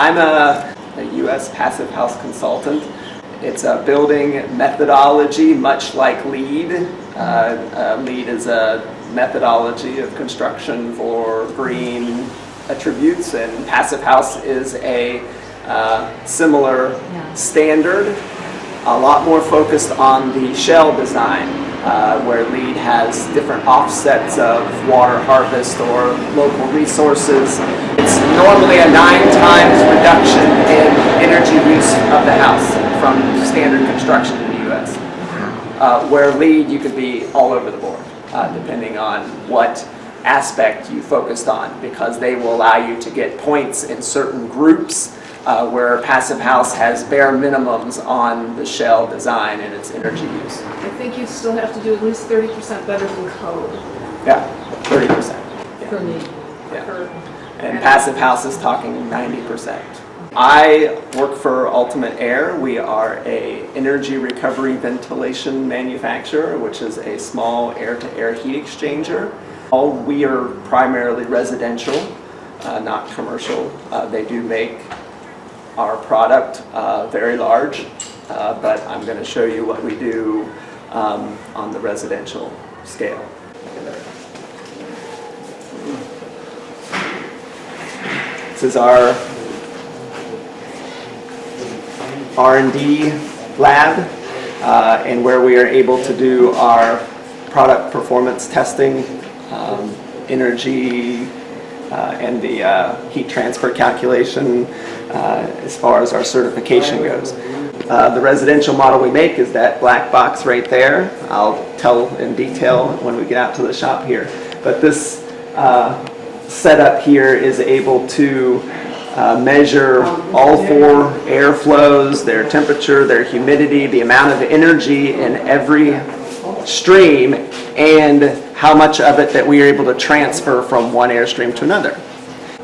I'm a U.S. passive house consultant. It's a building methodology much like LEED. LEED is a methodology of construction for green attributes, and passive house is a similar standard, a lot more focused on the shell design, where LEED has different offsets of water harvest or local resources. It's normally a 9 times reduction in energy use of the house from standard construction in the U.S. Where LEED, you could be all over the board, depending on what aspect you focused on, because they will allow you to get points in certain groups, where passive house has bare minimums on the shell design and its energy use. I think you still have to do at least 30% better than code. Yeah, 30%. Yeah. For LEED. Yeah. And passive house is talking 90%. I work for Ultimate Air. We are an energy recovery ventilation manufacturer, which is a small air-to-air heat exchanger. We are primarily residential, not commercial. They do make our product very large, but I'm going to show you what we do on the residential scale. This is our R&D lab, and where we are able to do our product performance testing, energy, and the heat transfer calculation as far as our certification goes. The residential model we make is that black box right there. I'll tell in detail when we get out to the shop here. But this setup here is able to measure all 4 airflows, their temperature, their humidity, the amount of energy in every stream, and how much of it that we are able to transfer from one airstream to another.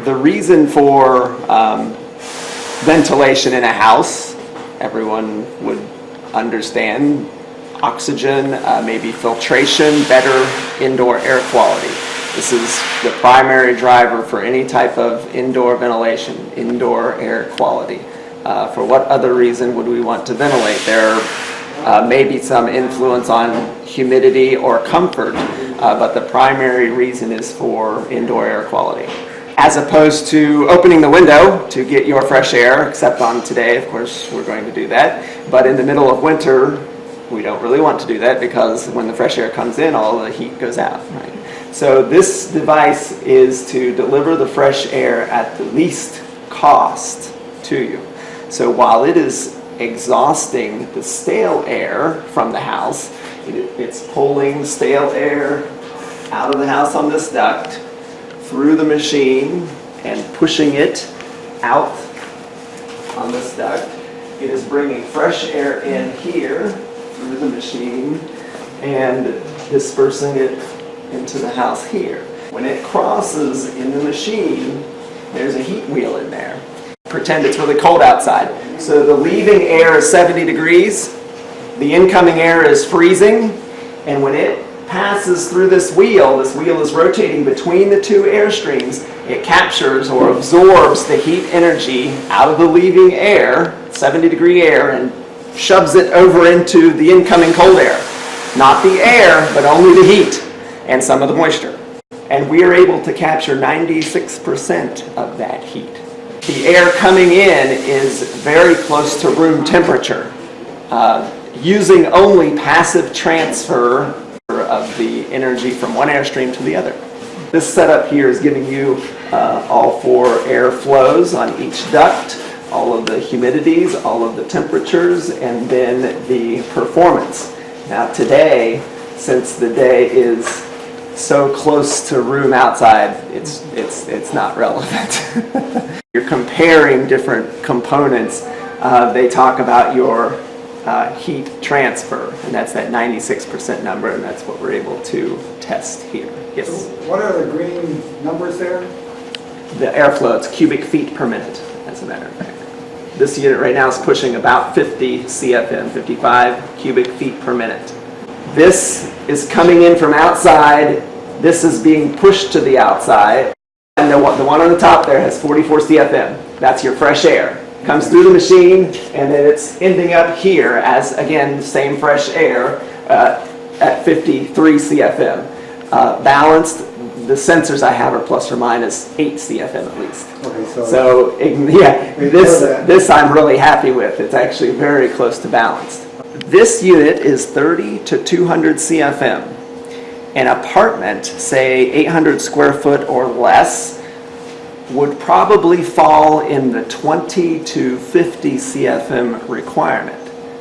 The reason for ventilation in a house, everyone would understand: oxygen, maybe filtration, better indoor air quality. This is the primary driver for any type of indoor ventilation, indoor air quality. For what other reason would we want to ventilate? There may be some influence on humidity or comfort, but the primary reason is for indoor air quality. As opposed to opening the window to get your fresh air, except on today, of course, we're going to do that. But in the middle of winter, we don't really want to do that, because when the fresh air comes in, all the heat goes out, right? So this device is to deliver the fresh air at the least cost to you. So while it is exhausting the stale air from the house, it's pulling stale air out of the house on this duct, through the machine, and pushing it out on this duct. It is bringing fresh air in here through the machine and dispersing it into the house here. When it crosses in the machine, there's a heat wheel in there. Pretend it's really cold outside. So the leaving air is 70 degrees, the incoming air is freezing, and when it passes through this wheel is rotating between the 2 airstreams, it captures or absorbs the heat energy out of the leaving air, 70-degree air, and shoves it over into the incoming cold air. Not the air, but only the heat and some of the moisture. And we are able to capture 96% of that heat. The air coming in is very close to room temperature, using only passive transfer of the energy from one airstream to the other. This setup here is giving you all 4 air flows on each duct, all of the humidities, all of the temperatures, and then the performance. Now today, since the day is so close to room outside, it's not relevant. You're comparing different components. They talk about your heat transfer, and that's that 96% number, and that's what we're able to test here. Yes? So what are the green numbers there? The airflow, it's cubic feet per minute, as a matter of fact. This unit right now is pushing about 50 CFM, 55 cubic feet per minute. This is coming in from outside. This is being pushed to the outside. And the one on the top there has 44 CFM. That's your fresh air. Comes through the machine, and then it's ending up here as, again, the same fresh air at 53 CFM. Balanced, the sensors I have are plus or minus 8 CFM at least. Okay, So yeah, this I'm really happy with. It's actually very close to balanced. This unit is 30 to 200 CFM. An apartment, say 800 square foot or less, would probably fall in the 20 to 50 CFM requirement.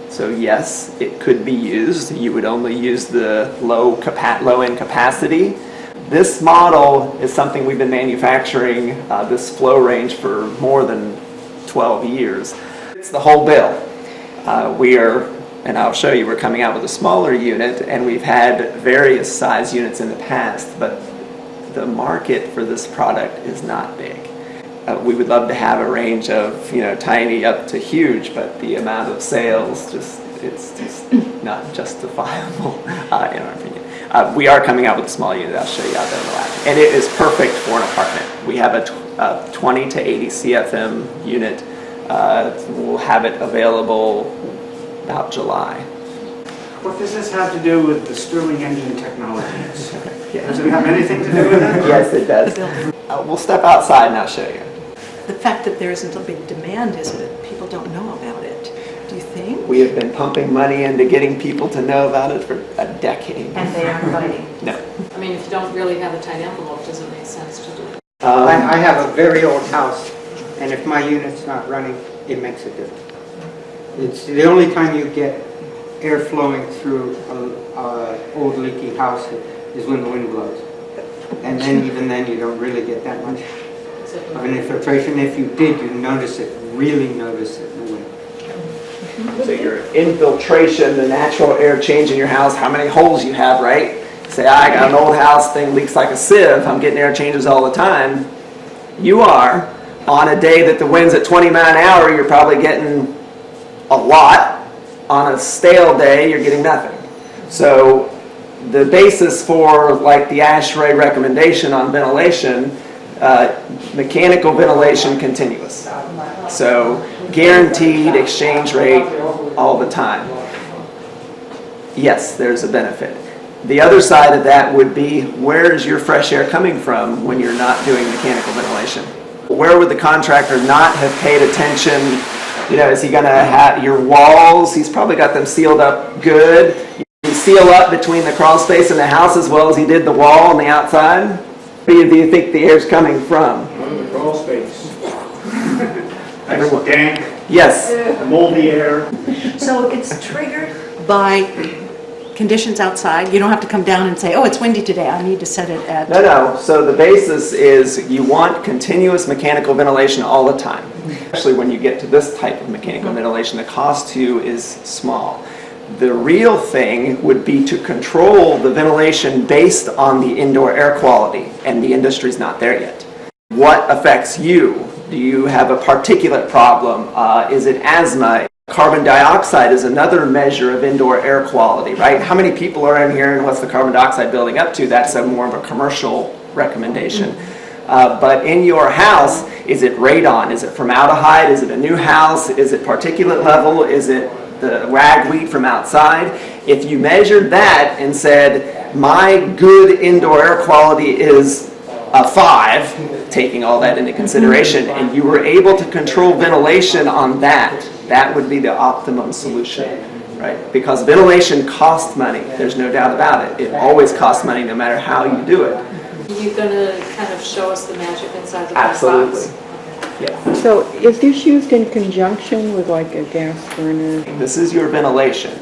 So yes, it could be used. You would only use the low-end capacity. This model is something we've been manufacturing, this flow range, for more than 12 years. It's the whole bill. And I'll show you, we're coming out with a smaller unit, and we've had various size units in the past, but the market for this product is not big. We would love to have a range of, tiny up to huge, but the amount of sales, it's just not justifiable, in our opinion. We are coming out with a small unit. I'll show you out there in the lab. And it is perfect for an apartment. We have a 20 to 80 CFM unit. We'll have it available about July. What does this have to do with the Stirling engine technology? Does it have anything to do with that? Yes, it does. We'll step outside and I'll show you. The fact that there isn't a big demand is that people don't know about it. Do you think? We have been pumping money into getting people to know about it for a decade. And they aren't biting. No. I mean, if you don't really have a tight envelope, does it make sense to do it? I have a very old house, and if my unit's not running, it makes a difference. It's the only time you get air flowing through an old leaky house is when the wind blows. And then even then you don't really get that much of an infiltration. If you did, you really notice it in the wind. So your infiltration, the natural air change in your house, how many holes you have, right? Say, I got an old house, thing leaks like a sieve, I'm getting air changes all the time. You are. On a day that the wind's at 20 miles an hour, you're probably getting a lot. On a stale day, you're getting nothing. So the basis for, like, the ASHRAE recommendation on ventilation, mechanical ventilation continuous. So guaranteed exchange rate all the time. Yes, there's a benefit. The other side of that would be, where is your fresh air coming from when you're not doing mechanical ventilation? Where would the contractor not have paid attention? Is he going to have your walls? He's probably got them sealed up good. You seal up between the crawl space and the house as well as he did the wall on the outside. Where do you think the air's coming from? The crawl space. That's dank, Yes. moldy air. So it's triggered by conditions outside. You don't have to come down and say, oh, it's windy today, I need to set it at... No. So the basis is you want continuous mechanical ventilation all the time. Especially when you get to this type of mechanical ventilation, the cost to you is small. The real thing would be to control the ventilation based on the indoor air quality, and the industry's not there yet. What affects you? Do you have a particulate problem? Is it asthma? Carbon dioxide is another measure of indoor air quality, right? How many people are in here and what's the carbon dioxide building up to? That's more of a commercial recommendation. But in your house, is it radon? Is it formaldehyde? Is it a new house? Is it particulate level? Is it the ragweed from outside? If you measured that and said, my good indoor air quality is a 5, taking all that into consideration, and you were able to control ventilation on that, that would be the optimum solution, right? Because ventilation costs money. There's no doubt about it. It always costs money no matter how you do it. Are you going to kind of show us the magic inside the Absolutely. box? Yeah. So is this used in conjunction with like a gas burner? This is your ventilation.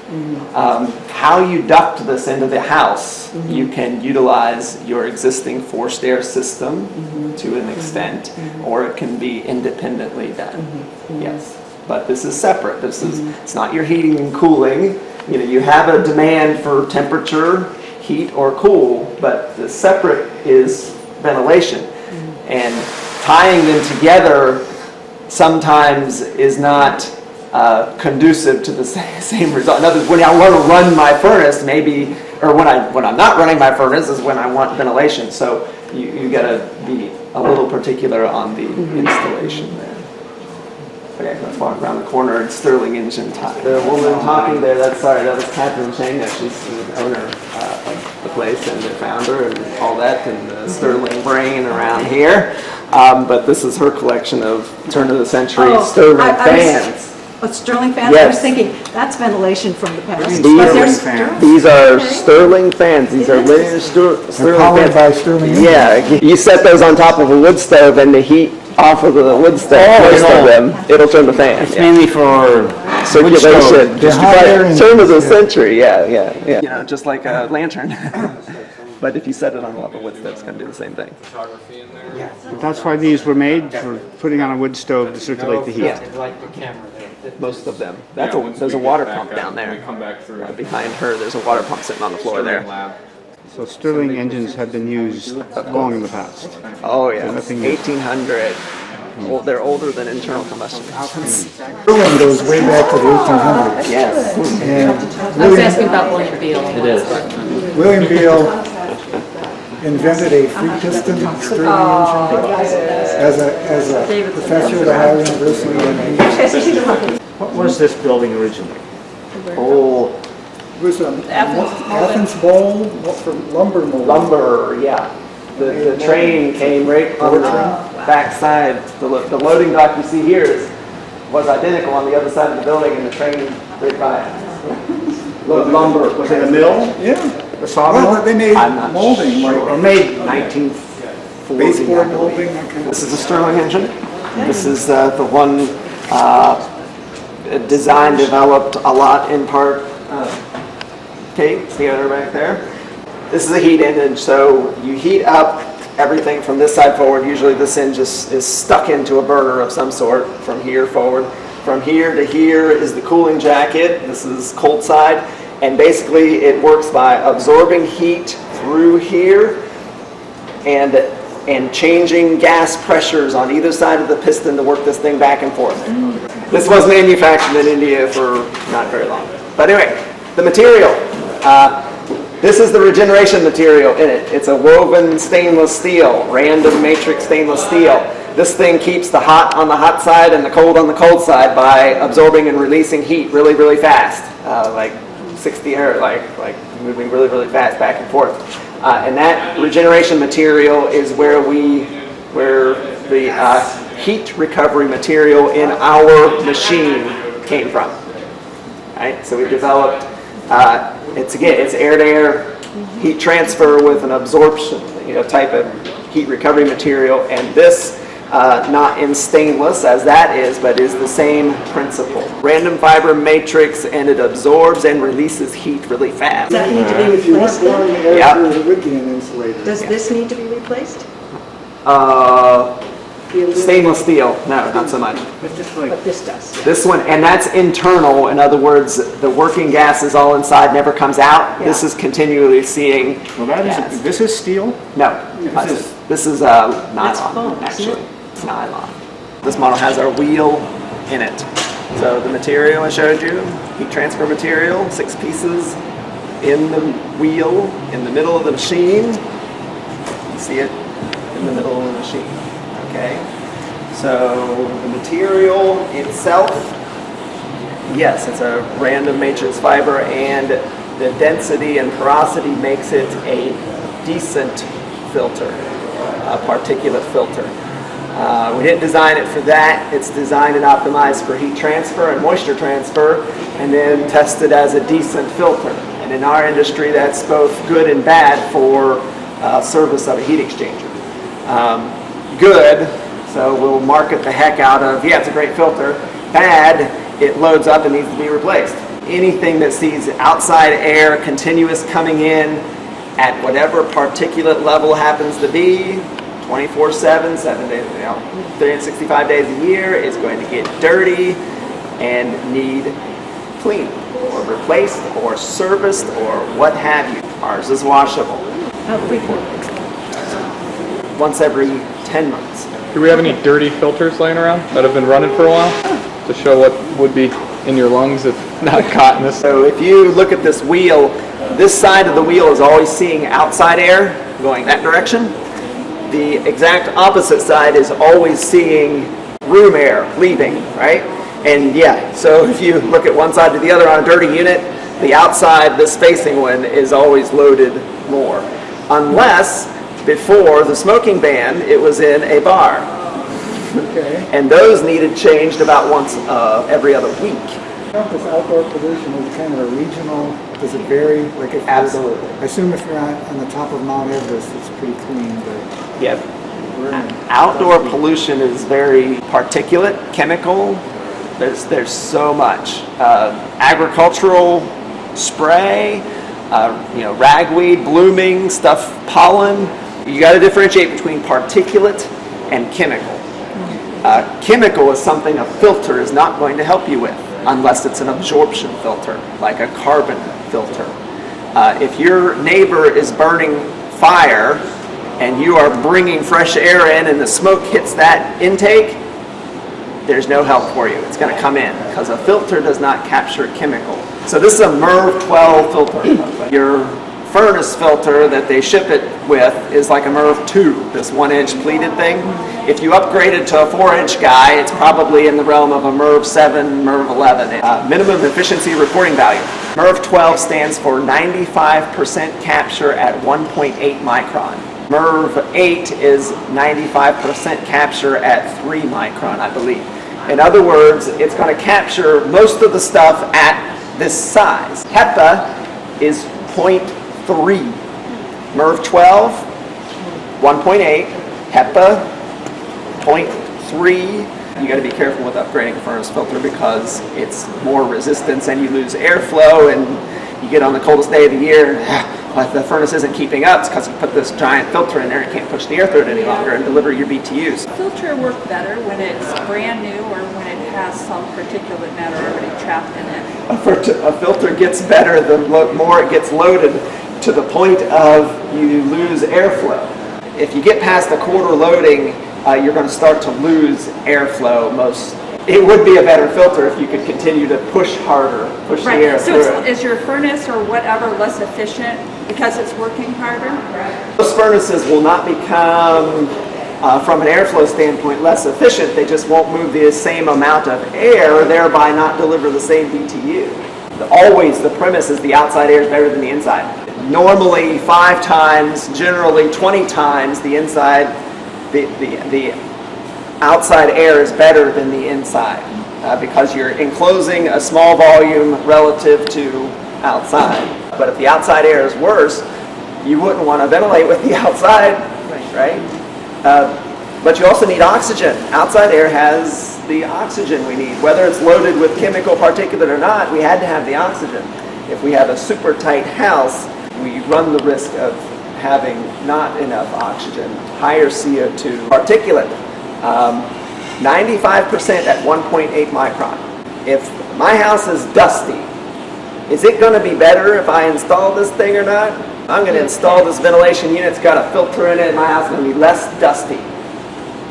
How you duct this into the house, you can utilize your existing forced air system to an extent, or it can be independently done. Yes. But this is separate. This is, it's not your heating and cooling. You have a demand for temperature, heat, or cool, but the separate is ventilation. And tying them together sometimes is not conducive to the same result. In other words, when I want to run my furnace, maybe, or when I'm not running my furnace is when I want ventilation. So you got to be a little particular on the installation there. Okay, let's walk around the corner. It's Sterling Engine time. The woman talking there, that was Catherine Chang. She's the owner of the place and the founder and all that, and the Sterling brain around here. But this is her collection of turn of the century Sterling fans. Sterling fans? I was Yes. thinking, that's ventilation from the past. These- But they're fans. These are Okay. Sterling fans. These are linear Sterling Powered fans. by Sterling engines. Yeah, you set those on top of a wood stove and the heat off of the wood stove, most of them, it'll turn the fan. It's Yeah. mainly for Circulation. They're hot air Right, turn of the engines, yeah. century, yeah. You know, just like a lantern. But if you set it on top of wood stove, it's going to do the same thing. That's why these were made, for putting on a wood stove to circulate the heat. Yeah. Like the camera there. Most of them. There's a water pump down there. Behind her, there's a water pump sitting on the floor there. So Stirling engines have been used long in the past. Oh yeah, nothing new. 1800. Well, they're older than internal combustion. Sterling goes way back to the 1800s. Yes. And I was asking about William Beale. William Beale invented a free piston Sterling engine as a professor at Ohio University. And What was this building originally? Oh, it was an Athens bowl for lumber mold. lumber, yeah. The train came right on the backside. The loading dock you see here was identical on the other side of the building, and the train right by it. Lumber. Was it a mill? Yeah. A sawmill? Well, they made I'm not molding, sure. Or made 1940. baseboard I believe. molding, that kind of This is a Sterling engine. This is the one design developed a lot in part. Kate, see her back there? This is a heat engine, so you heat up everything from this side forward. Usually this end just is stuck into a burner of some sort from here forward. From here to here is the cooling jacket. This is cold side. And basically it works by absorbing heat through here and changing gas pressures on either side of the piston to work this thing back and forth. This was manufactured in India for not very long. But anyway, the material. This is the regeneration material in it. It's a woven stainless steel, random matrix stainless steel. This thing keeps the hot on the hot side and the cold on the cold side by absorbing and releasing heat really, really fast, like 60 hertz, like moving really, really fast back and forth. And that regeneration material is where the heat recovery material in our machine came from. Right? So we developed. It's air-to-air heat transfer with an absorption, type of heat recovery material, and this not in stainless as that is, but is the same principle. Random fiber matrix, and it absorbs and releases heat really fast. Does that need to be If you weren't replaced? blowing the air Yeah. through, it would be an insulator. Does this need to be replaced? Stainless steel, no, not so much. But just like, But this does. This one, and that's internal. In other words, the working gas is all inside, never comes out. This Yeah. is continually seeing well, that gas. is, this is steel? No, this is nylon, foam, isn't actually. it? It's nylon. This model has our wheel in it. So the material I showed you, heat transfer material, 6 pieces in the wheel, in the middle of the machine. You see it in the middle of the machine, okay? So the material itself, yes, it's a random matrix fiber, and the density and porosity makes it a decent filter, a particulate filter. We didn't design it for that. It's designed and optimized for heat transfer and moisture transfer, and then tested as a decent filter. And in our industry, that's both good and bad for service of a heat exchanger. Good, so we'll market the heck out of, yeah, it's a great filter. Bad, it loads up and needs to be replaced. Anything that sees outside air continuous coming in at whatever particulate level happens to be, 24/7, 7 days, 365 days a year, is going to get dirty and need cleaned or replaced or serviced or what have you. Ours is washable How frequent? once every 10 months. Do we have any dirty filters laying around that have been running for a while to show what would be in your lungs if not caught in this? So if you look at this wheel, this side of the wheel is always seeing outside air going that direction. The exact opposite side is always seeing room air leaving, right? And yeah, so if you look at one side to the other on a dirty unit, the outside, this facing one, is always loaded more. Unless, before the smoking ban, it was in a bar. Okay. And those needed changed about once every other week. This outdoor pollution is kind of a regional, does it vary? Like if Absolutely. I assume if you're on the top of Mount Everest, it's pretty clean, but Yeah. we're in Outdoor pollution is very particulate, chemical. There's so much. Agricultural spray, ragweed, blooming, stuff, pollen. You got to differentiate between particulate and chemical. Chemical is something a filter is not going to help you with unless it's an absorption filter, like a carbon filter. If your neighbor is burning fire and you are bringing fresh air in and the smoke hits that intake, there's no help for you. It's going to come in because a filter does not capture chemical. So this is a MERV 12 filter. Your furnace filter that they ship it with is like a MERV 2, this 1-inch pleated thing. If you upgrade it to a 4-inch guy, it's probably in the realm of a MERV 7, MERV 11. Minimum efficiency reporting value. MERV 12 stands for 95% capture at 1.8 micron. MERV 8 is 95% capture at 3 micron, I believe. In other words, it's going to capture most of the stuff at this size. HEPA is 0.3. MERV 12, 1.8. HEPA, 0.3. You got to be careful with upgrading a furnace filter because it's more resistance and you lose airflow, and you get on the coldest day of the year but the furnace isn't keeping up. It's because you put this giant filter in there and can't push the air through it any longer and deliver your BTUs. Filter work better when it's brand new or when it has some particulate matter already trapped in it. A filter gets better the more it gets loaded, to the point of you lose airflow. If you get past the quarter loading, you're going to start to lose airflow. It would be a better filter if you could continue to push harder, push the air through So it. is your furnace or whatever less efficient because it's working harder? Those furnaces will not become, from an airflow standpoint, less efficient. They just won't move the same amount of air, thereby not deliver the same BTU. Always the premise is the outside air is better than the inside. Normally 5 times, generally 20 times the inside, the outside air is better than the inside because you're enclosing a small volume relative to outside. But if the outside air is worse, you wouldn't want to ventilate with the outside, right? But you also need oxygen. Outside air has the oxygen we need. Whether it's loaded with chemical particulate or not, we had to have the oxygen. If we have a super tight house, we run the risk of having not enough oxygen, higher CO2, particulate. 95% at 1.8 micron. If my house is dusty, is it going to be better if I install this thing or not? I'm going to install this ventilation unit. It's got a filter in it, and my house is going to be less dusty.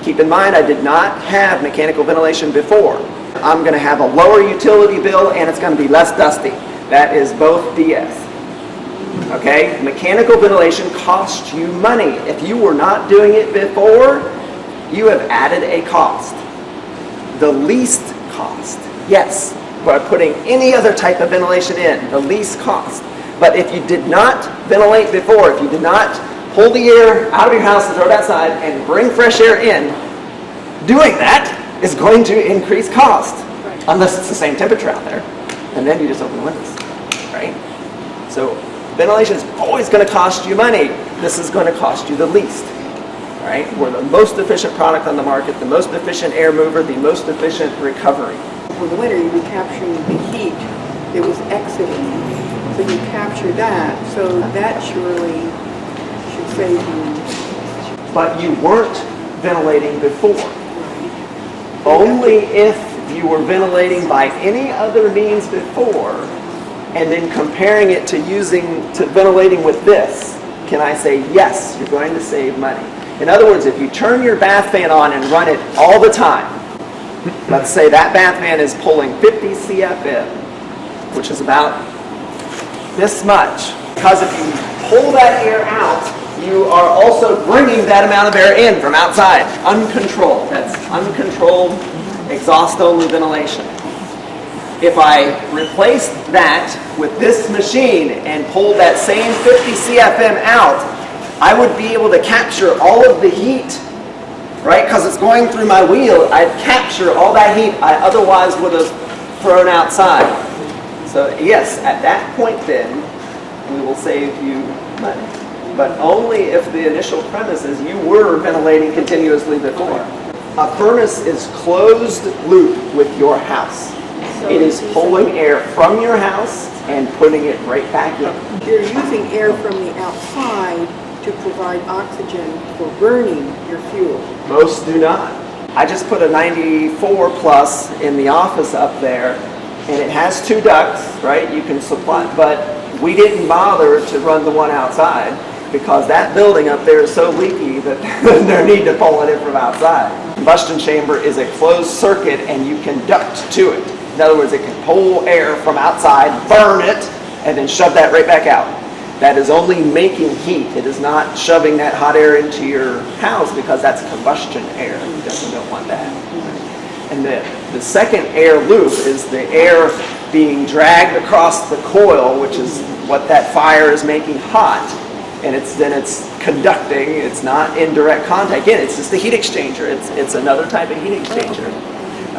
Keep in mind, I did not have mechanical ventilation before. I'm going to have a lower utility bill, and it's going to be less dusty. That is both DS. Okay? Mechanical ventilation costs you money. If you were not doing it before, you have added a cost. The least cost, yes, by putting any other type of ventilation in, the least cost. But if you did not ventilate before, if you did not pull the air out of your house and throw it outside and bring fresh air in, doing that is going to increase cost. Unless it's the same temperature out there. And then you just open the windows, right? So ventilation is always going to cost you money. This is going to cost you the least. Right? We're the most efficient product on the market, the most efficient air mover, the most efficient recovery. In the winter, you'd be capturing the heat that was exiting. So you capture that, so that surely should save you. But you weren't ventilating before. Only if you were ventilating by any other means before, and then comparing it to ventilating with this, can I say, yes, you're going to save money. In other words, if you turn your bath fan on and run it all the time, let's say that bath fan is pulling 50 CFM, which is about this much. Because if you pull that air out you are also bringing that amount of air in from outside, uncontrolled. That's uncontrolled exhaust-only ventilation. If I replaced that with this machine and pulled that same 50 CFM out, I would be able to capture all of the heat, right? Because it's going through my wheel, I'd capture all that heat I otherwise would have thrown outside. So yes, at that point then, we will save you money. But only if the initial premise is you were ventilating continuously before. A furnace is closed loop with your house. It is pulling air from your house and putting it right back in. You're using air from the outside to provide oxygen for burning your fuel. Most do not. I just put a 94 plus in the office up there, and it has 2 ducts, right? You can supply, but we didn't bother to run the one outside because that building up there is so leaky that there's no need to pull it in from outside. Combustion chamber is a closed circuit and you can duct to it. In other words, it can pull air from outside, burn it, and then shove that right back out. That is only making heat. It is not shoving that hot air into your house because that's combustion air. You definitely don't want that. And the second air loop is the air being dragged across the coil, which is what that fire is making hot. And then it's conducting. It's not in direct contact. Again, it's just a heat exchanger. It's another type of heat exchanger.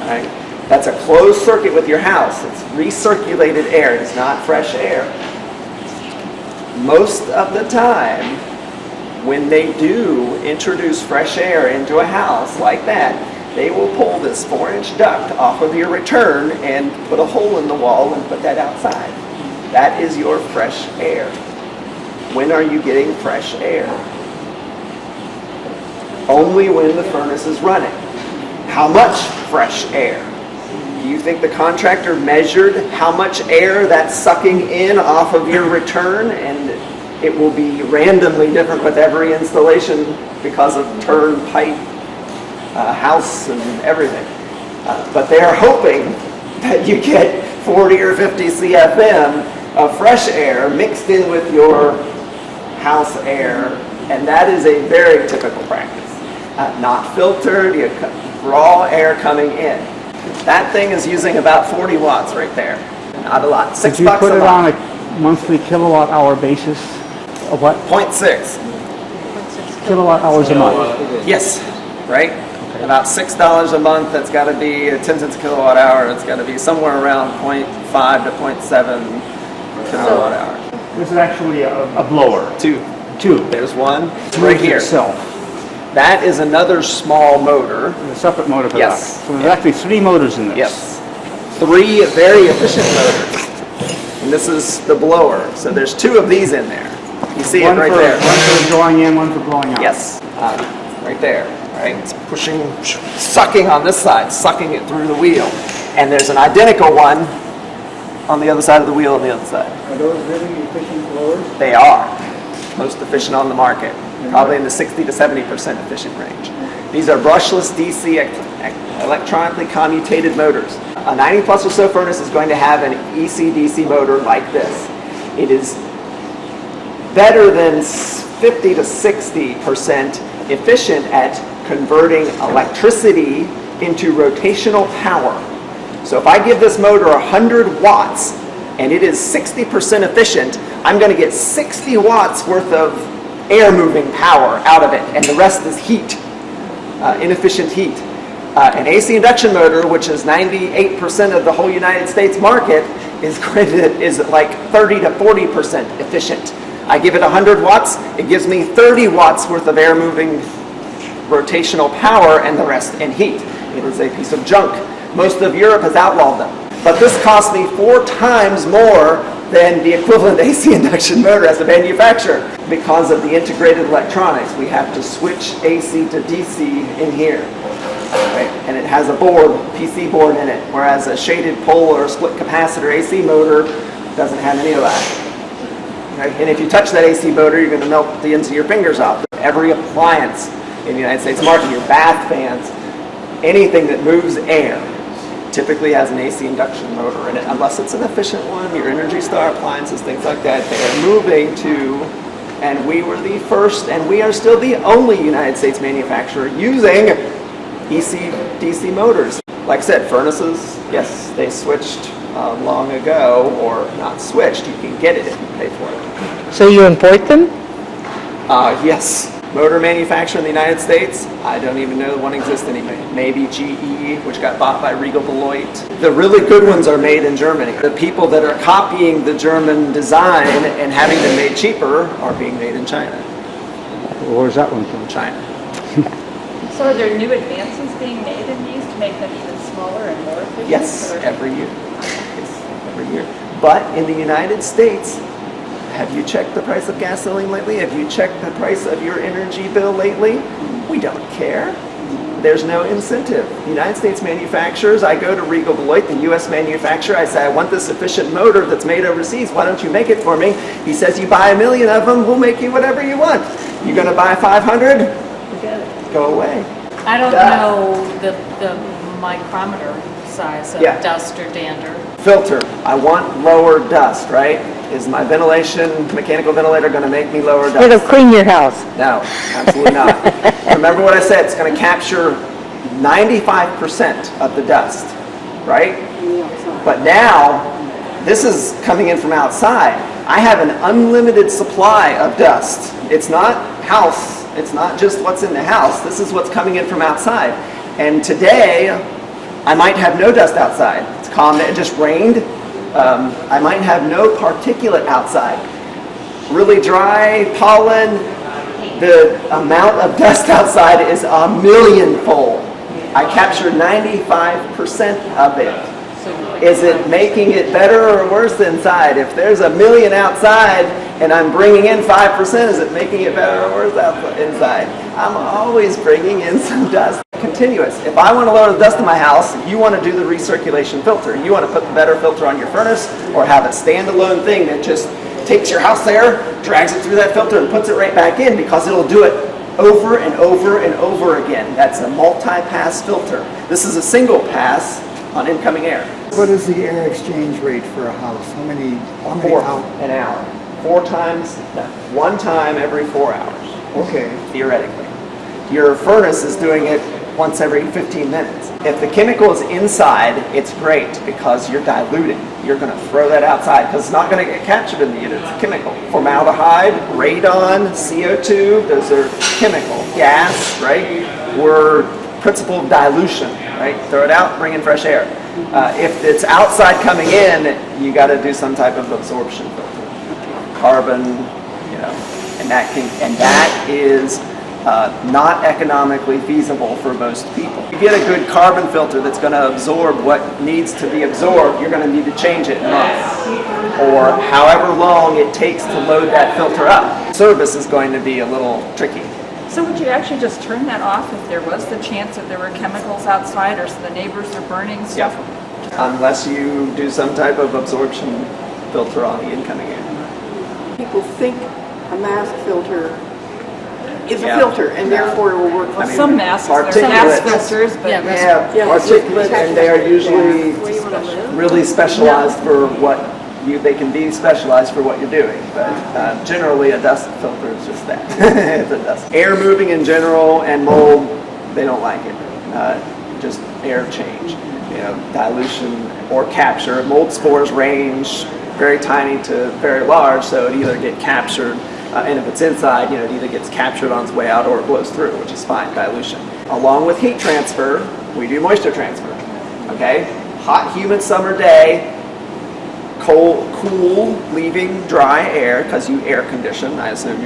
All right. That's a closed circuit with your house. It's recirculated air. It's not fresh air. Most of the time, when they do introduce fresh air into a house like that, they will pull this 4-inch duct off of your return and put a hole in the wall and put that outside. That is your fresh air. When are you getting fresh air? Only when the furnace is running. How much fresh air? Do you think the contractor measured how much air that's sucking in off of your return? And it will be randomly different with every installation because of turn, pipe, house, and everything. But they are hoping that you get 40 or 50 CFM of fresh air mixed in with your house air, and that is a very typical practice. Not filtered, you have raw air coming in. That thing is using about 40 watts right there. Not a lot. $6 Did you put a it on month. a monthly kilowatt hour basis? Of what? 0.6. Kilowatt hours a month? Yes, right? About $6 a month. That's got to be a 10 cents a kilowatt hour. It's got to be somewhere around 0.5 to 0.7 kilowatt hour. This is actually a blower. Two. There's one right Moves here. itself. That is another small motor. There's a separate motor for Yes. that. So there's actually 3 motors in this. Yes. 3 very efficient motors. And this is the blower. So there's 2 of these in there. You see it right there. One for drawing in, one for blowing out. Yes. Right there. Right? It's pushing, sucking on this side, sucking it through the wheel. And there's an identical one on the other side of the wheel on the other side. Are those really efficient blowers? They are most efficient on the market, probably in the 60 to 70% efficient range. These are brushless DC electronically commutated motors. A 90 plus or so furnace is going to have an EC-DC motor like this. It is better than 50 to 60% efficient at converting electricity into rotational power. So if I give this motor 100 watts and it is 60% efficient, I'm going to get 60 watts worth of air moving power out of it, and the rest is heat, inefficient heat. An AC induction motor, which is 98% of the whole United States market, is like 30 to 40% efficient. I give it 100 watts, it gives me 30 watts worth of air moving rotational power, and the rest in heat. It is a piece of junk. Most of Europe has outlawed them. But this costs me 4 times more than the equivalent AC induction motor as a manufacturer. Because of the integrated electronics, we have to switch AC to DC in here. Right? And it has a board, PC board in it, whereas a shaded pole or split capacitor AC motor doesn't have any of that. Right? And if you touch that AC motor, you're going to melt the ends of your fingers off. Every appliance in the United States market, your bath fans, anything that moves air, typically has an AC induction motor in it, unless it's an efficient one. Your Energy Star appliances, things like that, they are moving to And we were the first, and we are still the only United States manufacturer using DC motors. Like I said, furnaces, yes, they switched long ago, or not switched, you can get it if you pay for it. So you import them? Yes. Motor manufacturer in the United States, I don't even know one exists anymore. Maybe GE, which got bought by Regal Beloit. The really good ones are made in Germany. The people that are copying the German design and having them made cheaper are being made in China. Where's that one from? China. So are there new advances being made in these to make them even smaller and more efficient? Yes, or- every year. Yes, every year. But in the United States, have you checked the price of gasoline lately? Have you checked the price of your energy bill lately? We don't care. There's no incentive. United States manufacturers, I go to Regal Beloit, the US manufacturer, I say, I want this efficient motor that's made overseas, why don't you make it for me? He says, you buy 1 million of them, we'll make you whatever you want. You gonna buy 500? Forget it. Go away. I don't Yeah. know the micrometer size of Yeah. dust or dander. Filter, I want lower dust, right? Is my mechanical ventilator gonna make me lower dust? It'll clean your house. No, absolutely not. Remember what I said, it's going to capture 95% of the dust, right? But now, this is coming in from outside. I have an unlimited supply of dust. It's not house, it's not just what's in the house, this is what's coming in from outside. And today, I might have no dust outside. It's calm, it just rained. I might have no particulate outside. Really dry, pollen, the amount of dust outside is a millionfold. I capture 95% of it. Is it making it better or worse inside? If there's 1 million outside and I'm bringing in 5%, is it making it better or worse inside? I'm always bringing in some dust. Continuous. If I want to lower the dust in my house, you want to do the recirculation filter. You want to put the better filter on your furnace or have a standalone thing that just takes your house air, drags it through that filter and puts it right back in, because it'll do it over and over and over again. That's a multi-pass filter. This is a single pass on incoming air. What is the air exchange rate for a house? How many 4 out? an hour. 4 times, no, 1 time every 4 hours, Okay. theoretically. Your furnace is doing it once every 15 minutes. If the chemical is inside, it's great because you're diluting. You're going to throw that outside because it's not going to get captured in the unit. It's chemical. Formaldehyde, radon, CO2, those are chemical. Gas, right? We're principle of dilution, right? Throw it out, bring in fresh air. If it's outside coming in, you got to do some type of absorption filter. Carbon, and that is not economically feasible for most people. You get a good carbon filter that's going to absorb what needs to be absorbed, you're going to need to change it in a month, or however long it takes to load that filter up. Service is going to be a little tricky. So would you actually just turn that off if there was the chance that there were chemicals outside, or so the neighbors are burning stuff? Unless you do some type of absorption filter on the incoming air. People think a mask filter is a Yeah. filter, and therefore it will work. Well, some masks, they're particulate. gas filters, but Yeah, Yeah, particulate, and they are usually really specialized for what they can be specialized for what you're doing, but generally a dust filter is just that. It's a dust. Air moving in general and mold, they don't like it. Just air change, dilution or capture. Mold spores range very tiny to very large, so it either get captured, and if it's inside, it either gets captured on its way out or it blows through, which is fine, dilution. Along with heat transfer, we do moisture transfer. Okay, hot, humid summer day. Cool, leaving dry air, because you air condition. I assume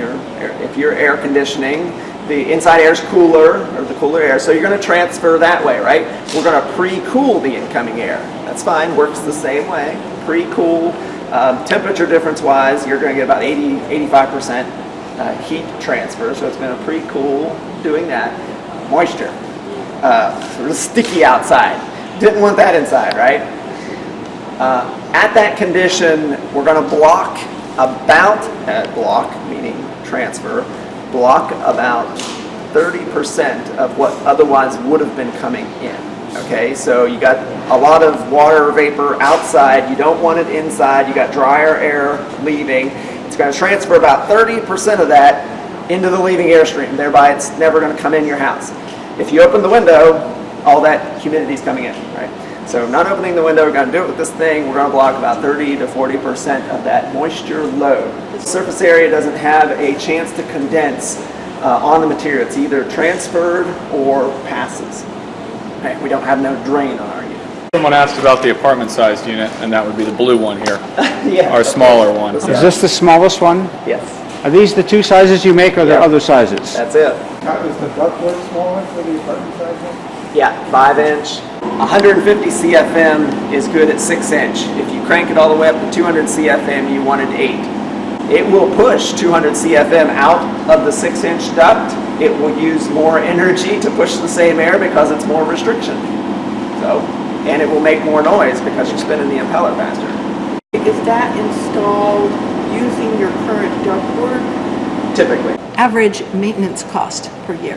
if you're air conditioning, the inside air is cooler, or the cooler air, so you're going to transfer that way, right? We're going to pre-cool the incoming air. That's fine, works the same way. Pre-cool, temperature difference-wise, you're going to get about 85% heat transfer, so it's going to pre-cool doing that. Moisture, sort of sticky outside. Didn't want that inside, right? At that condition, we're going to block meaning transfer, block about 30% of what otherwise would have been coming in. Okay, so you got a lot of water vapor outside, you don't want it inside, you got drier air leaving. It's going to transfer about 30% of that into the leaving airstream, thereby it's never going to come in your house. If you open the window, all that humidity is coming in, right? So not opening the window, we're going to do it with this thing, we're going to block about 30 to 40% of that moisture load. The surface area doesn't have a chance to condense on the material. It's either transferred or passes. Right? We don't have no drain on our unit. Someone asked about the apartment-sized unit, and that would be the blue one here, Yeah. our smaller one. Is this the smallest one? Yes, Are these the two sizes you make, or are there Yeah. other sizes? that's it. Is the ductwork small one for the apartment size one? Yeah, 5-inch. 150 CFM is good at 6-inch. If you crank it all the way up to 200 CFM, you wanted 8. It will push 200 CFM out of the 6-inch duct. It will use more energy to push the same air because it's more restriction. So, and it will make more noise because you're spinning the impeller faster. Is that installed using your current ductwork? Typically. Average maintenance cost per year.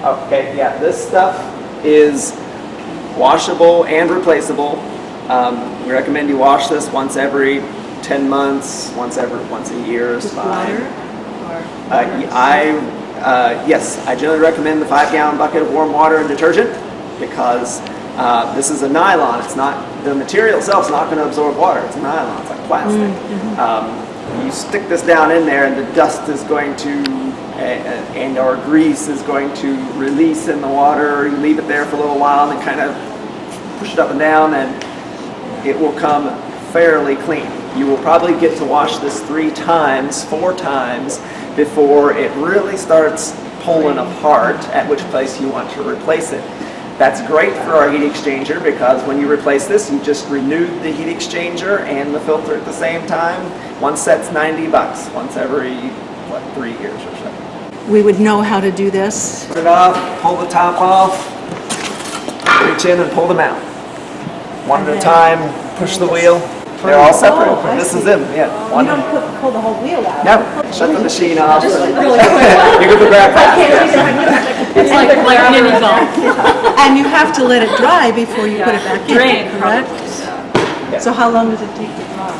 Okay, yeah, this stuff is washable and replaceable. We recommend you wash this once every 10 months, once a year is With fine. water Yes, I generally recommend the 5-gallon bucket of warm water and detergent because this is a nylon. It's not, the material itself is not going to absorb water. It's a nylon, it's like plastic. You stick this down in there and the dust is going to, and our grease is going to release in the water. You leave it there for a little while and then kind of push it up and down and it will come fairly clean. You will probably get to wash this 4 times before it really starts pulling apart, at which place you want to replace it. That's great for our heat exchanger because when you replace this, you just renewed the heat exchanger and the filter at the same time. One set's $90, once every, 3 years or so. We would know how to do this. Put it off, pull the top off, reach in and pull them out. One at a time, push the wheel. They're all separate. I This is see. them, yeah. You don't pull the whole wheel out. No, shut the machine off. Just You really quick. can put that back. It's like mini golf. And you have to let it dry before you put it back in, Drain. correct? So how long does it take to dry?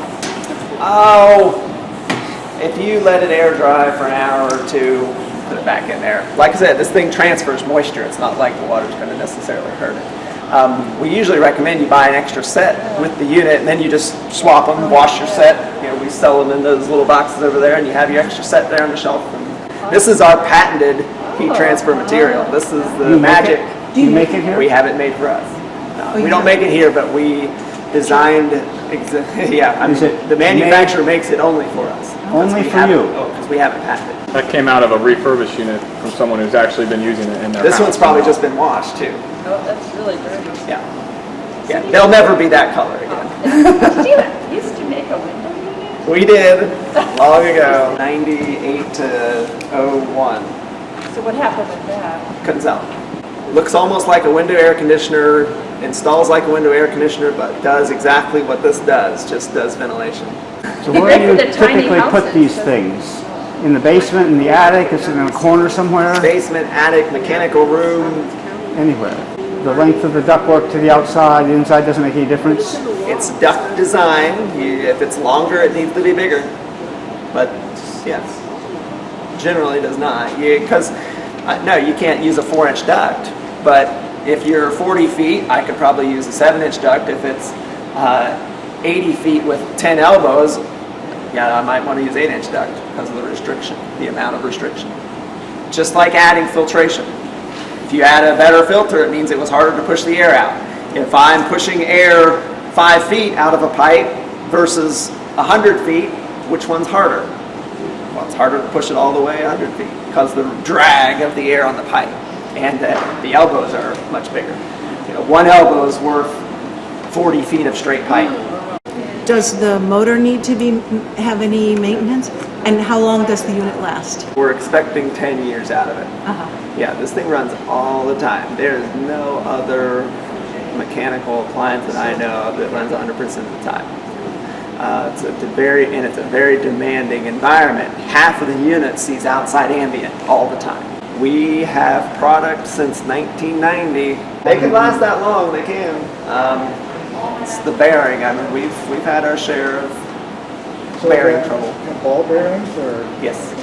Oh, if you let it air dry for an hour or 2, put it back in there. Like I said, this thing transfers moisture. It's not like the water's going to necessarily hurt it. We usually recommend you buy an extra set with the unit, and then you just swap them, wash your set. You know, we sell them in those little boxes over there, and you have your extra set there on the shelf. And this is our patented heat transfer material. This is the magic. Do you make it here? We have it made for us. No, we don't make it here, but we designed. Yeah, I mean, Is it the manufacturer makes it only for us. Only for you? Oh, because we have it patented. That came out of a refurbished unit from someone who's actually been using it in their This house. one's probably just been washed too. Oh, that's really dirty. Yeah. Yeah, they'll never be that color again. Did you used to make a window unit? We did long ago, 98 to 01. So what happened with that? Couldn't sell. Looks almost like a window air conditioner, installs like a window air conditioner, but does exactly what this does, just does ventilation. So where do you typically put these things? In the basement, in the attic, is it in a corner somewhere? Basement, attic, mechanical room. Anywhere. The length of the ductwork to the outside, the inside doesn't make any difference? It's duct design. If it's longer, it needs to be bigger. But yes, generally does not. Because no, you can't use a 4-inch duct. But if you're 40 feet, I could probably use a 7-inch duct. If it's 80 feet with 10 elbows, yeah, I might want to use 8-inch duct because of the restriction, the amount of restriction. Just like adding filtration. If you add a better filter, it means it was harder to push the air out. If I'm pushing air 5 feet out of a pipe versus 100 feet, which one's harder? Well, it's harder to push it all the way 100 feet because the drag of the air on the pipe and the elbows are much bigger. You know, 1 elbow is worth 40 feet of straight pipe. Does the motor need to have any maintenance? And how long does the unit last? We're expecting 10 years out of it. Yeah, this thing runs all the time. There's no other mechanical appliance that I know of that runs 100% of the time. It's a very demanding environment. Half of the unit sees outside ambient all the time. We have products since 1990. They can last that long. They can. It's the bearing. I mean, we've had our share of bearing trouble. Ball bearings or? Yes.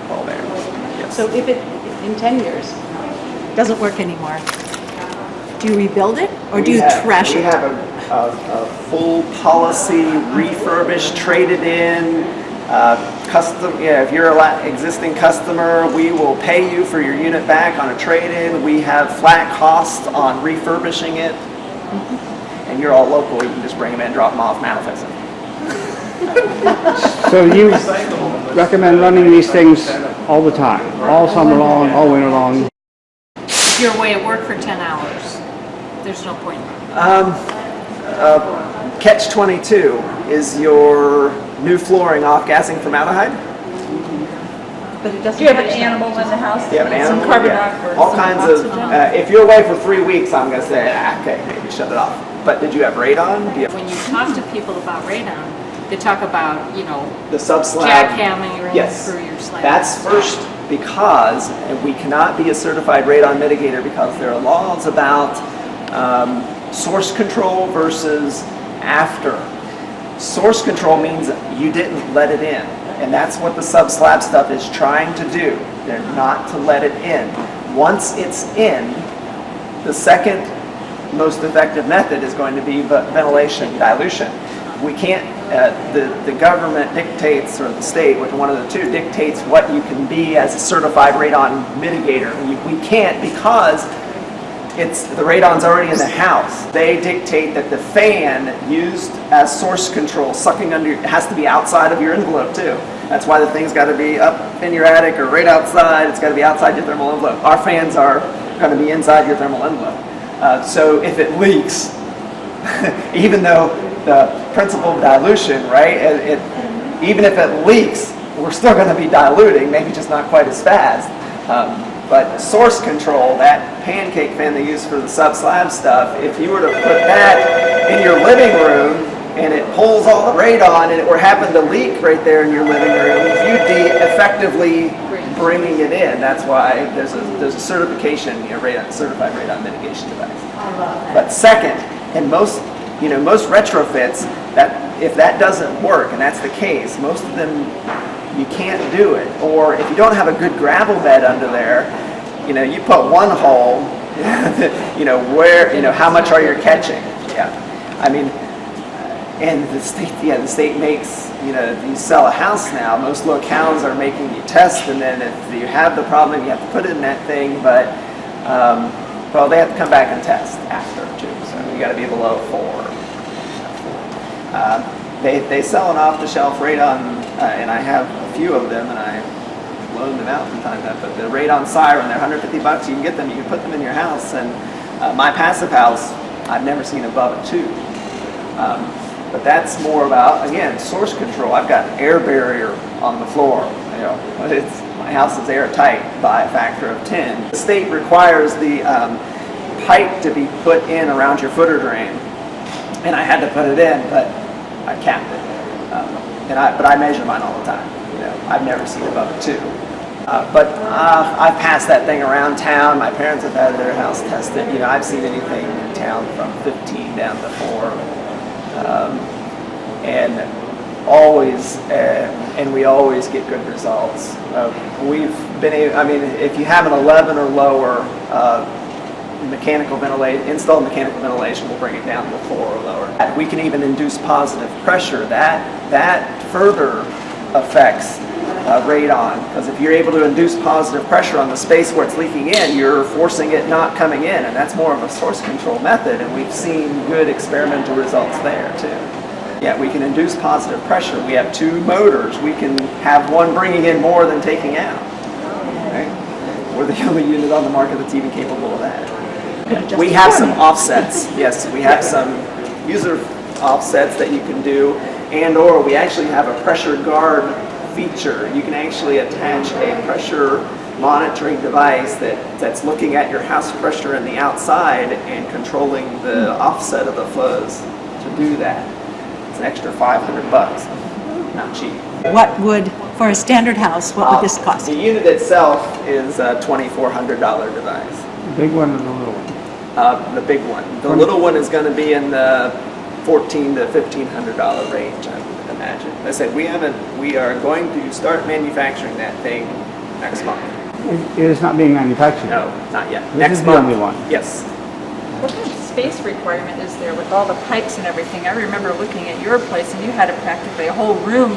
Ball bearings. Yes. So if it, in 10 years, doesn't work anymore, do you rebuild it or do you trash We it? have a full policy, refurbished, traded in, custom. Yeah, if you're an existing customer, we will pay you for your unit back on a trade-in. We have flat costs on refurbishing it, and you're all local. You can just bring them in, drop them off, manifest them. So you recommend running these things all the time, all summer long, all winter long? If you're away at work for 10 hours, there's no point. Catch 22 is your new flooring off-gassing formaldehyde. But it doesn't. Do you have an animal in the house? Do you have an animal? Some carbon Yeah. dioxide. All kinds of. If you're away for 3 weeks, I'm gonna say, okay, maybe shut it off. But did you have radon? Do you have When you talk to people about radon, they talk about, the sub-slab? jackhammering Yes. through your slab. That's first because we cannot be a certified radon mitigator because there are laws about source control versus after. Source control means you didn't let it in, and that's what the sub-slab stuff is trying to do. They're not to let it in. Once it's in, the second most effective method is going to be ventilation dilution. We can't, the government dictates, or the state, one of the two, dictates what you can be as a certified radon mitigator. We can't because the radon's already in the house. They dictate that the fan used as source control, sucking under, it has to be outside of your envelope too. That's why the thing's got to be up in your attic or right outside. It's got to be outside your thermal envelope. Our fans are going to be inside your thermal envelope. So if it leaks, even though the principle of dilution, right? Even if it leaks, we're still going to be diluting, maybe just not quite as fast. But source control, that pancake fan they use for the sub-slab stuff, if you were to put that in your living room and it pulls all the radon and it were happen to leak right there in your living room, you'd be effectively bringing it in. That's why there's a certification, certified radon mitigation device. But second, in most retrofits, that if that doesn't work, and that's the case, most of them you can't do it. Or if you don't have a good gravel bed under there, you put one hole, how much are you catching? Yeah, I mean, and the state makes, you sell a house now, most locales are making you test, and then if you have the problem, you have to put it in that thing, but, well, they have to come back and test after too, so you got to be below 4. They sell an off-the-shelf radon, and I have a few of them, and I loan them out from time to time. But the radon siren, they're $150. You can get them. You can put them in your house. And my passive house, I've never seen above a 2. But that's more about, again, source control. I've got an air barrier on the floor. My house is airtight by a factor of 10. The state requires the pipe to be put in around your footer drain, and I had to put it in, but I capped it. But I measure mine all the time. I've never seen above a 2. But I've passed that thing around town. My parents have had their house tested. I've seen anything in town from 15 down to 4. And we always get good results. We've been if you have an 11 or lower installed mechanical ventilation, will bring it down to 4 or lower. We can even induce positive pressure. That further affects radon, because if you're able to induce positive pressure on the space where it's leaking in, you're forcing it not coming in, and that's more of a source control method, and we've seen good experimental results there too. Yeah, we can induce positive pressure. We have 2 motors. We can have one bringing in more than taking out. Right? We're the only unit on the market that's even capable of that. We have some offsets. Yes, we have some user offsets that you can do, or we actually have a pressure guard feature. You can actually attach a pressure monitoring device that's looking at your house pressure in the outside and controlling the offset of the flows to do that. It's an extra $500. Not cheap. What would, for a standard house, what would this cost? The unit itself is a $2,400 device. The big one or the little one? The big one. The little one is going to be in the $1,400 to $1,500 range, I imagine. I said, we are going to start manufacturing that thing next month. It is not being manufactured. No, not yet. This Next is month. the only one. Yes. What kind of space requirement is there with all the pipes and everything? I remember looking at your place and you had practically a whole room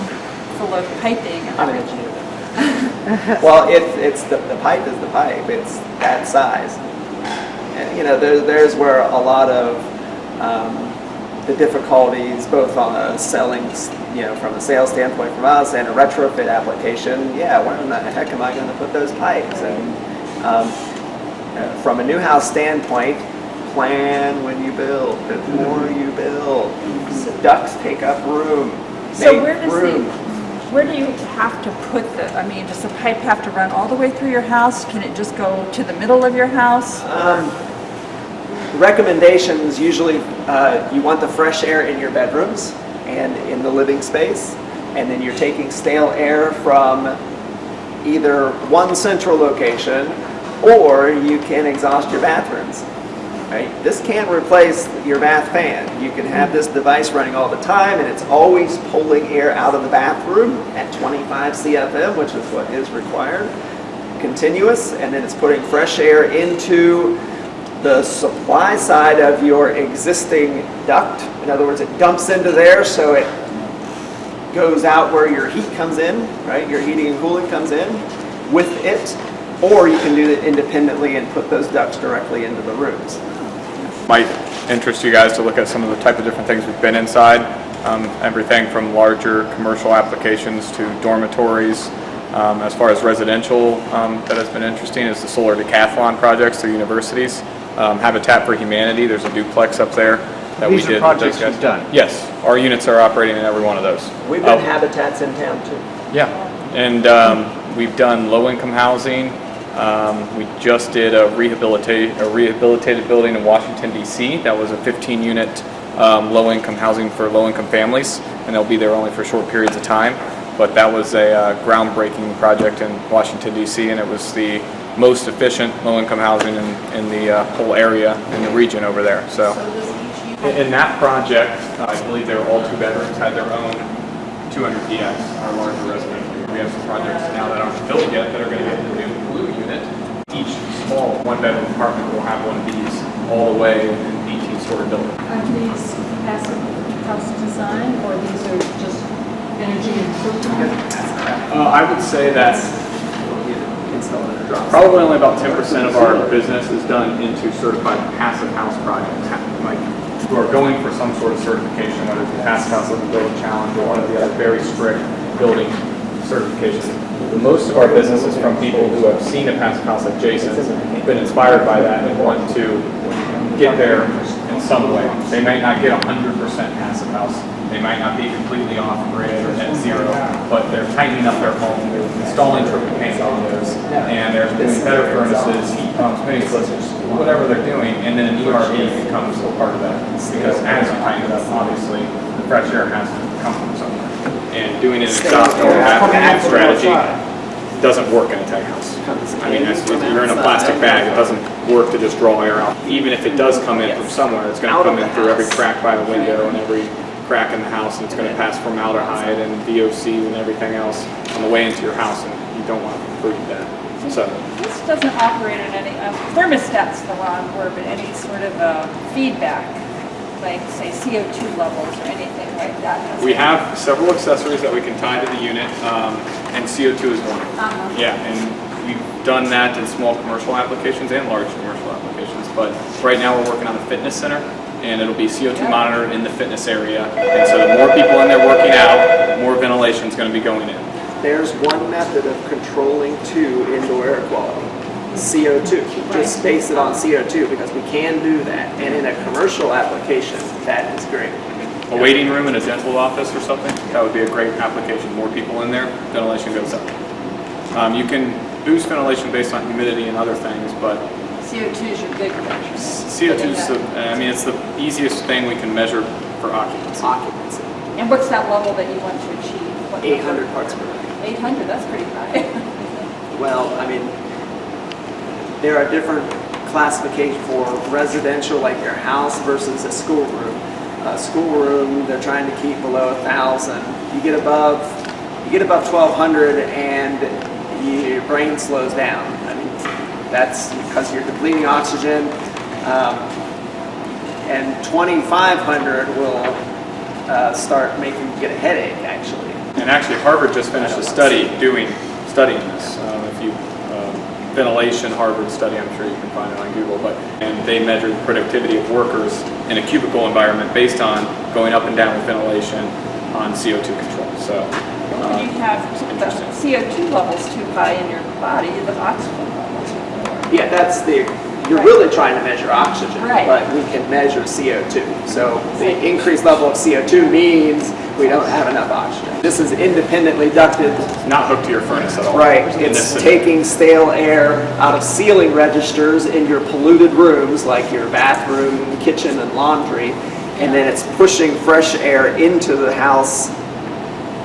full of piping and I'm an everything. engineer. Well, it's the pipe is the pipe. It's that size. And, you know, there's where a lot of the difficulties, both on a selling, you know, from a sales standpoint from us and a retrofit application. Yeah, where in the heck am I going to put those pipes? And from a new house standpoint, plan when you build, before you build. Ducts take up room. So where do you have to put I mean, does the pipe have to run all the way through your house? Can it just go to the middle of your house? Recommendations usually, you want the fresh air in your bedrooms and in the living space, and then you're taking stale air from either one central location, or you can exhaust your bathrooms. Right? This can't replace your bath fan. You can have this device running all the time, and it's always pulling air out of the bathroom at 25 CFM, which is what is required, continuous, and then it's putting fresh air into the supply side of your existing duct. In other words, it dumps into there, so it goes out where your heat comes in, right? Your heating and cooling comes in with it, or you can do it independently and put those ducts directly into the rooms. Might interest you guys to look at some of the type of different things we've been inside. Everything from larger commercial applications to dormitories. As far as residential, that has been interesting is the solar decathlon projects through universities. Habitat for Humanity, there's a duplex up there that These we are did. projects you've done? Yes, our units are operating in every one of those. We've done habitats in town too. Yeah, and we've done low-income housing. We just did a rehabilitated building in Washington, D.C. That was a 15-unit low-income housing for low-income families, and they'll be there only for short periods of time. But that was a groundbreaking project in Washington, D.C., and it was the most efficient low-income housing in the whole area, in the region over there. So in that project, I believe they were all 2 bedrooms, had their own 200 PX, our larger residential. We have some projects now that aren't built yet that are going to get into the blue unit. Each small 1-bedroom apartment will have one of these all the way in an 18-story building. Are these passive house design, or these are just energy improvement? I would say that probably only about 10% of our business is done into certified passive house projects, like who are going for some sort of certification, whether it's the Passive House Living Building Challenge or one of the other very strict building certifications. Most of our business is from people who have seen a passive house like Jason's, been inspired by that, and want to get there in some way. They might not get 100% passive house. They might not be completely off grid or net zero, but they're tightening up their home, installing triple pane windows, and they're doing better furnaces, heat pumps, mini splits, whatever they're doing, and then an ERV becomes a part of that. Because as you tighten it up, obviously, the fresh air has to come from somewhere. And doing an exhaust strategy doesn't work in a tech house. I mean, if you're in a plastic bag, it doesn't work to just draw air out. Even if it does come in from somewhere, it's going to come in through every crack by the window and every crack in the house, and it's going to pass formaldehyde and VOC and everything else on the way into your house, and you don't want to breathe that. So This doesn't operate on any, thermostat's the wrong word, but any sort of feedback, like say CO2 levels or anything like that. we have several accessories that we can tie to the unit, and CO2 is one. Yeah, and we've done that in small commercial applications and large commercial applications, but right now we're working on a fitness center, and it'll be CO2 monitored in the fitness area, and so the more people in there working out, more ventilation is going to be going in. There's one method of controlling indoor air quality. CO2. Just space it on CO2, because we can do that. And in a commercial application, that is great. A waiting room in a dental office or something, that would be a great application. More people in there, ventilation goes up. You can boost ventilation based on humidity and other things, but CO2 is your big measure. CO2 is it's the easiest thing we can measure for occupancy. And what's that level that you want to achieve? What 800 parts per million. 800, that's pretty high. Well, I mean, there are different classifications for residential, like your house versus a schoolroom. schoolroom, they're trying to keep below 1,000. You get above 1,200 and your brain slows down. I mean, that's because you're depleting oxygen. And 2,500 will start making you get a headache, actually. And actually, Harvard just finished a study studying this. If you ventilation Harvard study, I'm sure you can find it on Google. And they measured the productivity of workers in a cubicle environment based on going up and down with ventilation on CO2 control. So You have the CO2 levels too high in your body, the oxygen levels are lower. Yeah, that's you're really trying to measure oxygen, Right. but we can measure CO2. So the increased level of CO2 means we don't have enough oxygen. This is independently ducted. not hooked to your furnace at all. Right, In it's this taking stale air out of ceiling registers in your polluted rooms, like your bathroom, kitchen, and laundry, and then it's pushing fresh air into the house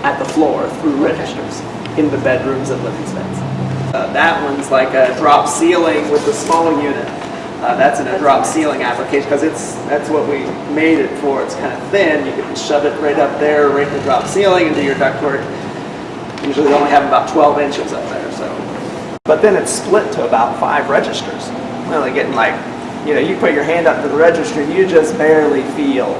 at the floor through registers in the bedrooms and living space. That one's like a drop ceiling with a small unit. That's in a drop ceiling application because that's what we made it for. It's kind of thin. You can shove it right up there, right in the drop ceiling, and do your ductwork. Usually they only have about 12 inches up there. But then it's split to about 5 registers. We're only getting you put your hand up to the register, you just barely feel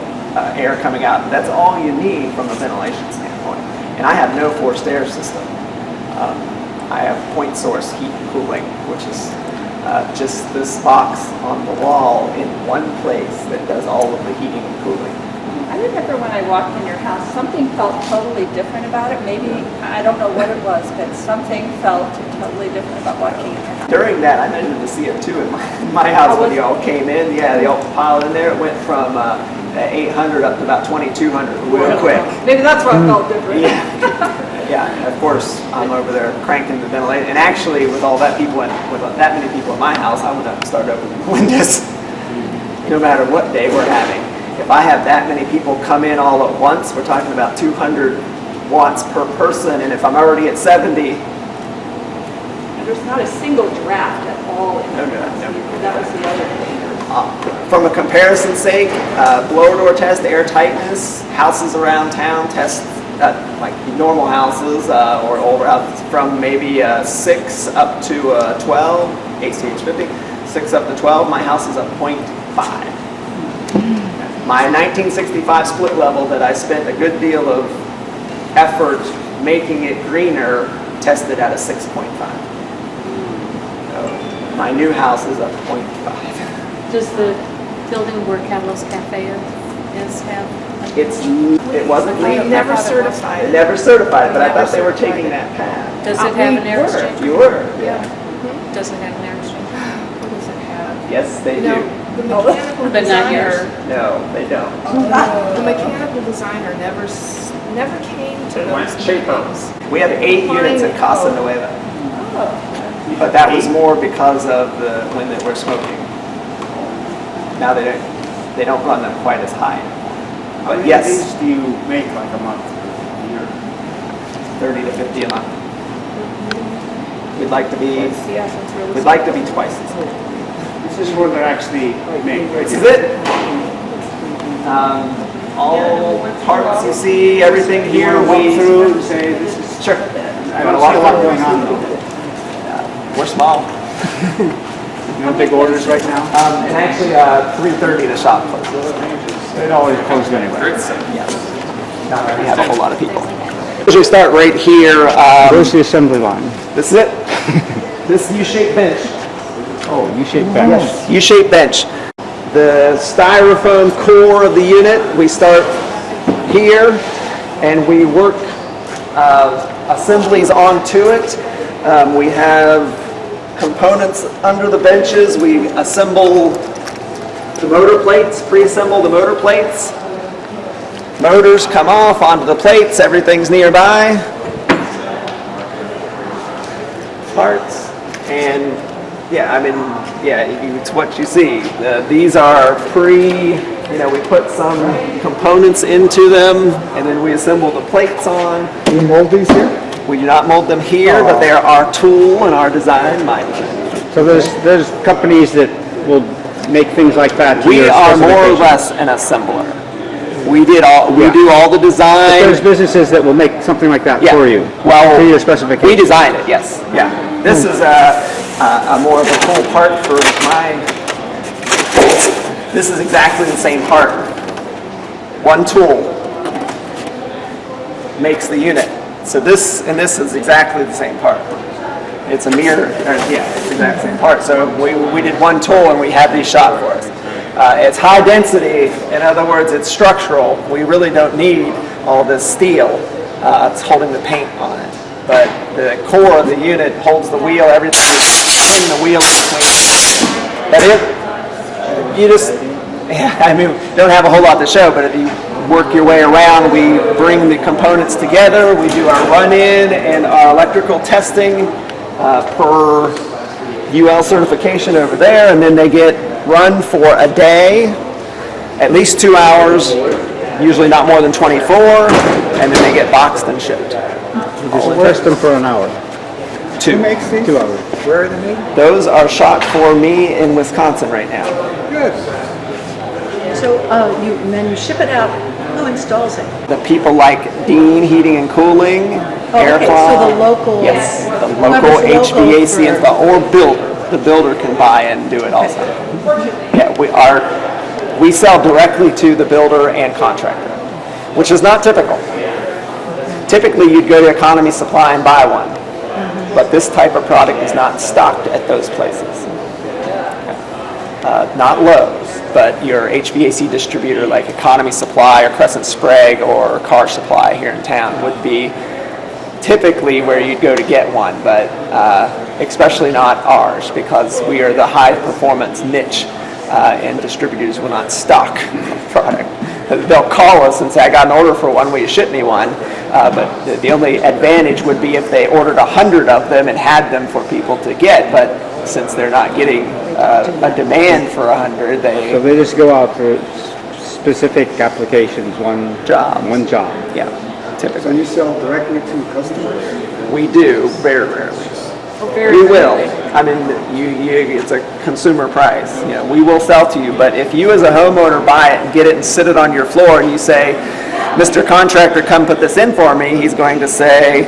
air coming out. That's all you need from a ventilation standpoint. And I have no forced air system. I have point source heat and cooling, which is just this box on the wall in one place that does all of the heating and cooling. I remember when I walked in your house, something felt totally different about it. Maybe, I don't know what it was, but something felt totally different about walking in your house. During that, I measured the CO2 in my house when you all came in. Yeah, they all piled in there. It went from 800 up to about 2,200 real quick. Maybe that's what felt different. Yeah, of course, I'm over there cranking the ventilator. And actually, with that many people in my house, I would have to start opening the windows no matter what day we're having. If I have that many people come in all at once, we're talking about 200 watts per person. And if I'm already at 70, And there's not a single draft at all in your house. That was the other thing. from a comparison sake, blower door test, air tightness, houses around town test like normal houses or older houses from maybe 6 up to 12, HCH50, 6 up to 12. My house is a 0.5. My 1965 split level that I spent a good deal of effort making it greener tested at a 6.5. So my new house is a 0.5. Does the building where Catalyst Cafe is have? It wasn't legal. Never certified. Never certified, but I thought they were taking that path. Does it have an air exchange? You were. Yeah. Does it have an air exchange? What does it have? Yes, they do. The mechanical But not yours. designer, No, they don't. the mechanical designer never came to those meetings. We have 8 units at Casa Nueva. But that was more because of when they were smoking. Now they don't run them quite as high. How But many yes, of these do you make like a month, a year? 30 to 50 a month. We'd like to be twice as many. This is where they're actually made, right? This is it. All parts you see, everything You here, want to walk we through and say, this is, sure. I don't see a lot going on though. We're small. No big orders right now? And actually, 3:30 the shop closes. It always closed anyway. Yes. We have a whole lot of people. Usually start right here. Where's the assembly line? This is it. This U-shaped bench. Oh, U-shaped bench. Yes, U-shaped bench. The styrofoam core of the unit, we start here and we work assemblies onto it. We have components under the benches. We assemble the motor plates, pre-assemble the motor plates. Motors come off onto the plates, everything's nearby. Parts, and it's what you see. These are we put some components into them, and then we assemble the plates on. Do you mold these here? We do not mold them here, but they are our tool and our design, my design. So there's companies that will make things like that to We your are more or specifications. less an assembler. We do all the design. There's businesses that will make something like that Yeah. for you. Well, to your specifications. we design it, yes. Yeah. This is a more of a cool part for my. This is exactly the same part. One tool makes the unit. So this and this is exactly the same part. It's a mirror. Yeah, it's the exact same part. So we did one tool and we had these shot for us. It's high density. In other words, it's structural. We really don't need all this steel. It's holding the paint on it. But the core of the unit holds the wheel. Everything is in the wheel in between. But you just, I mean, don't have a whole lot to show, but if you work your way around, we bring the components together. We do our run-in and our electrical testing per UL certification over there, and then they get run for a day, at least 2 hours, usually not more than 24, and then they get boxed and shipped. You just test them for an hour. 2. Who makes these? 2 hours. Where are they made? Those are shot for me in Wisconsin right now. Good. So then you ship it out, who installs it? The people like Dean Heating and Cooling, Air Okay, Qual. so the local. Yes, the whoever's local HVAC for- install, or builder. The builder can buy and do it also. Yeah, we sell directly to the builder and contractor, which is not typical. Typically, you'd go to Economy Supply and buy one, but this type of product is not stocked at those places. Not Lowe's, but your HVAC distributor like Economy Supply or Crescent Sprague or Car Supply here in town would be typically where you'd go to get one, but especially not ours because we are the high performance niche and distributors will not stock product. They'll call us and say, I got an order for one, will you ship me one? But the only advantage would be if they ordered 100 of them and had them for people to get, but since they're not getting a demand for 100, So they just go out for specific applications, one job. Yeah, So typically. you sell directly to customers? We do, very rarely. Very We will. rarely. I mean, it's a consumer price. You know, we will sell to you, but if you as a homeowner buy it and get it and sit it on your floor and you say, Mr. Contractor, come put this in for me, he's going to say,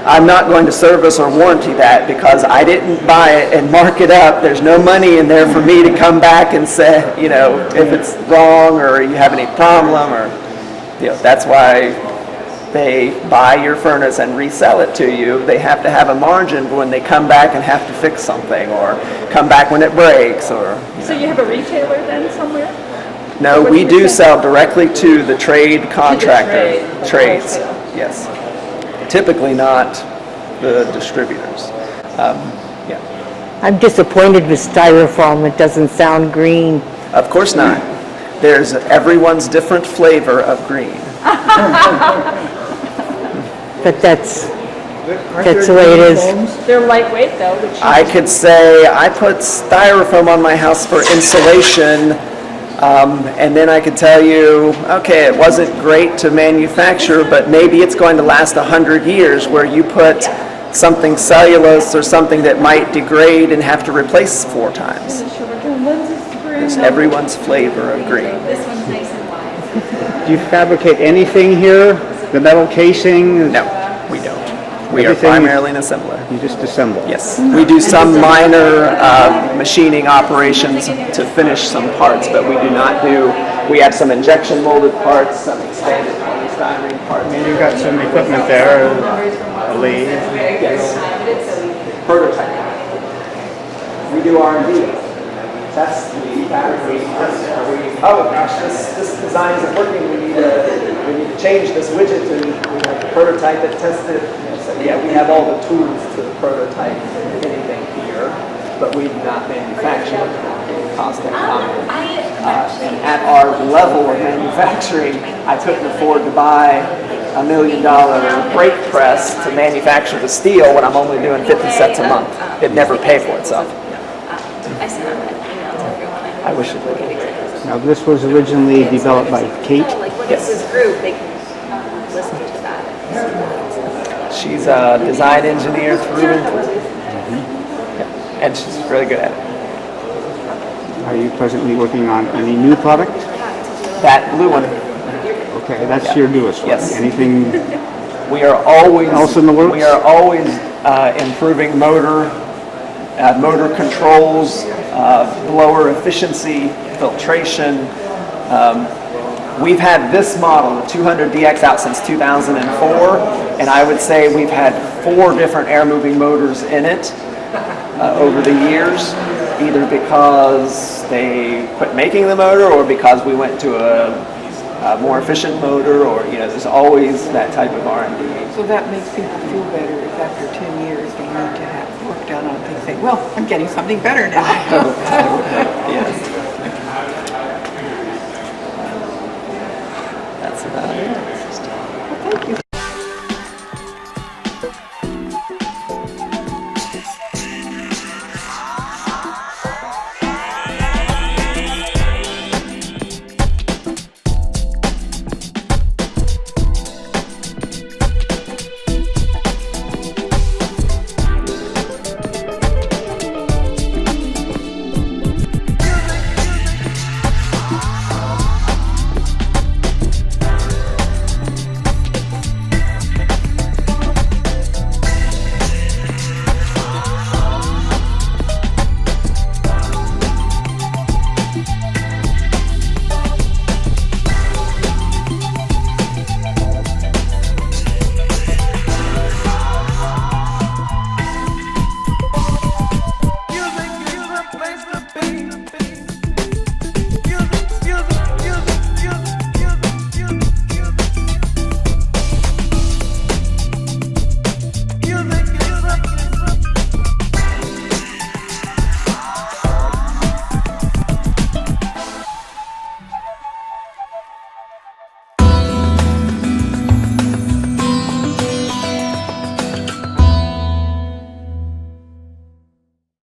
I'm not going to service or warranty that because I didn't buy it and mark it up. There's no money in there for me to come back and say, you know, if it's wrong or you have any problem or, you know, that's why they buy your furnace and resell it to you. They have to have a margin when they come back and have to fix something or come back when it breaks or. So you have a retailer then somewhere? No, we do sell directly to the trade contractor, the trades, wholesale. yes. Typically not the distributors. Yeah, I'm disappointed with styrofoam. It doesn't sound green. of course not. There's everyone's different flavor of green. But that's the way it is. They're lightweight though, which I could say I put styrofoam on my house for insulation, and then I could tell you, okay, it wasn't great to manufacture, but maybe it's going to last 100 years where you put something cellulose or something that might degrade and have to replace 4 times. It's everyone's flavor of green. This one's nice and wide. Do you fabricate anything here? The metal casing? No, we don't. We are Everything- primarily an assembler. You just assemble? Yes, we do some minor machining operations to finish some parts, but we do not do, we have some injection molded parts, some expanded polystyrene parts. And you've got some equipment there, a lathe. Yes. Prototype. We do R&D. Test, we fabricate, oh gosh, this design isn't working, we need to change this widget and we have to prototype it, test it. So yeah, we have all the tools to prototype anything here, but we do not manufacture it. Cost economical. And at our level of manufacturing, I couldn't afford to buy $1 million brake press to manufacture the steel when I'm only doing 50 sets a month. It'd never pay for itself. I sent out an email to everyone. I wish it would. Now, this was originally developed by Kate. Like when it's this group, they can listen to that. She's a design engineer through and through. Yeah. And she's really good at it. Are you presently working on any new product? That blue one. Okay, that's your newest one. Yes. Anything We are always else in the works? We are always improving motor controls, blower efficiency, filtration. We've had this model, the 200DX, out since 2004, and I would say we've had 4 different air-moving motors in it over the years, either because they quit making the motor or because we went to a more efficient motor, or there's always that type of R&D. So that makes people feel better if after 10 years they need to have work done on things. Say, well, I'm getting something better now. Yes.